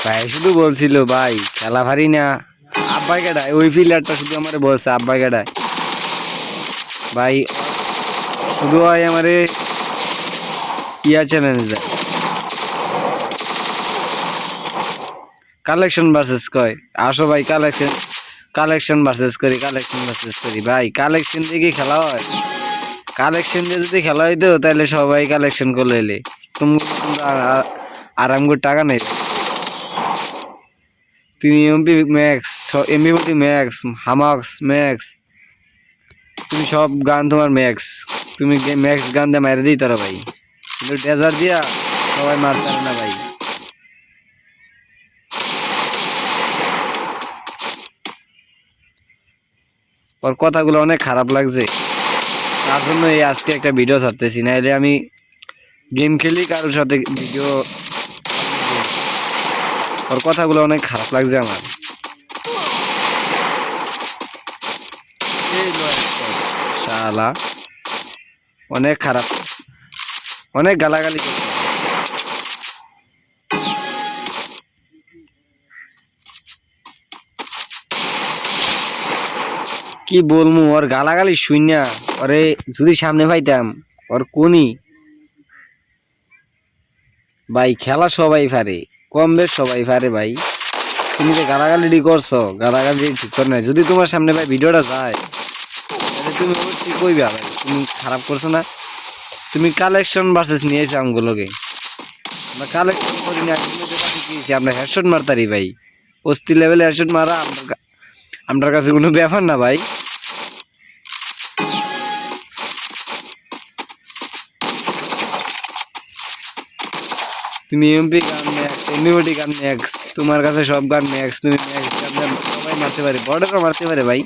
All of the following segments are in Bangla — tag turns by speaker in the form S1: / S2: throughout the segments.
S1: ভাই শুধু বলছিল ভাই খেলা ভারি না, আব্বাই কেডায় ওই প্লেয়ারটা শুধু আমারে বলছে আব্বাই কেডায় ভাই, শুধু ভাই আমারে ইয়া চ্যালেঞ্জ দেয়, কালেকশন ভার্সেস কয় আসো ভাই কালেকশন ভার্সেস করি ভাই, কালেকশন দিয়ে কি খেলা হয়? কালেকশন দিয়ে যদি খেলা হইতো তাহলে সবাই কালেকশন করে এলে তুমি আরাম করে টাকা নেই। তুমি এমপি ম্যাক্স, এমপি ম্যাক্স, হামাক্স ম্যাক্স, তুমি সব গান তোমার ম্যাক্স, তুমি ম্যাক্স গান দিয়ে মারি দিই তারা ভাই, কিন্তু ডেজার দিয়া সবাই মারতে পারে না ভাই। ওর কথাগুলো অনেক খারাপ লাগছে, তার জন্য এই আজকে একটা ভিডিও ছাড়তেছি, না এলে আমি গেম খেলি কারোর সাথে ভিডিও, ওর কথাগুলো অনেক খারাপ লাগছে আমার। শালা অনেক খারাপ, অনেক গালাগালি করছে। কি বলবো ওর গালাগালি শুইনা, ওরে যদি সামনে পাইতাম ওর কোনি ভাই, খেলা সবাই পারে, কম বেশ সবাই পারে ভাই, তুমি যে গালাগালি করছো গালাগালি ঠিক করে নাই, যদি তোমার সামনে ভাই ভিডিওটা যায় তাহলে তুমি অবশ্যই কইবা ভাই তুমি খারাপ করছো না, তুমি কালেকশন ভার্সেস নিয়েছো আমগুলোকে, আমরা কালেকশন করি না, আমরা হেডশট মারতারি ভাই, অস্থির লেভেলে হেডশট মারা আমার কাছে কোনো ব্যাপার না ভাই। তুমি এমপি গান ম্যাক্স, এমপিওটি গান ম্যাক্স, তোমার কাছে সব গান ম্যাক্স, তুমি ম্যাক্স গান সবাই মারতে পারে, বর্ডারও মারতে পারে ভাই,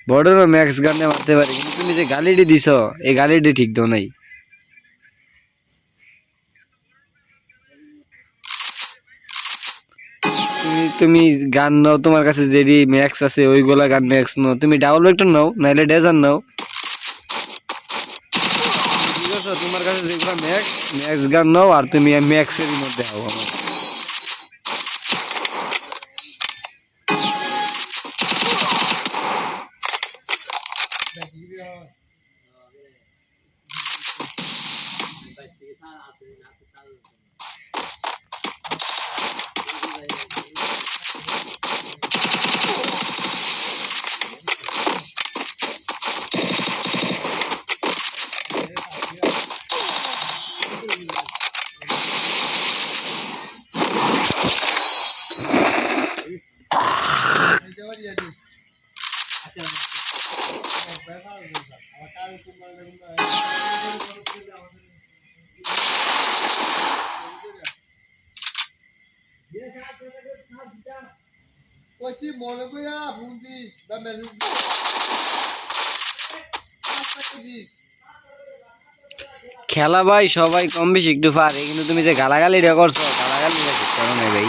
S1: বর্ডারও ম্যাক্স গান মারতে পারে, কিন্তু তুমি যে গালিটি দিছ এই গালিটি ঠিক দাও নাই। তুমি গান নাও, তোমার কাছে যেটি ম্যাক্স আছে ওইগুলা গান ম্যাক্স নাও, তুমি ডাবল ভেক্টর নাও নাইলে ডেজার নাও, ঠিক আছে? তোমার কাছে যেগুলা ম্যাক্স ম্যাক্স গান নাও আর তুমি ম্যাক্সের মধ্যে হও আমার। খেলা ভাই সবাই কম বেশি একটু পারে, কিন্তু তুমি যে গালাগালিটা করছো গালাগালিটা ঠিক করো না ভাই,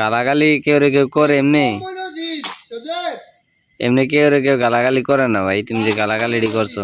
S1: গালাগালি কেউ রে কেউ করে এমনি এমনি কেউ রে কেউ গালাগালি করে না ভাই, তুমি যে গালাগালিটি করছো।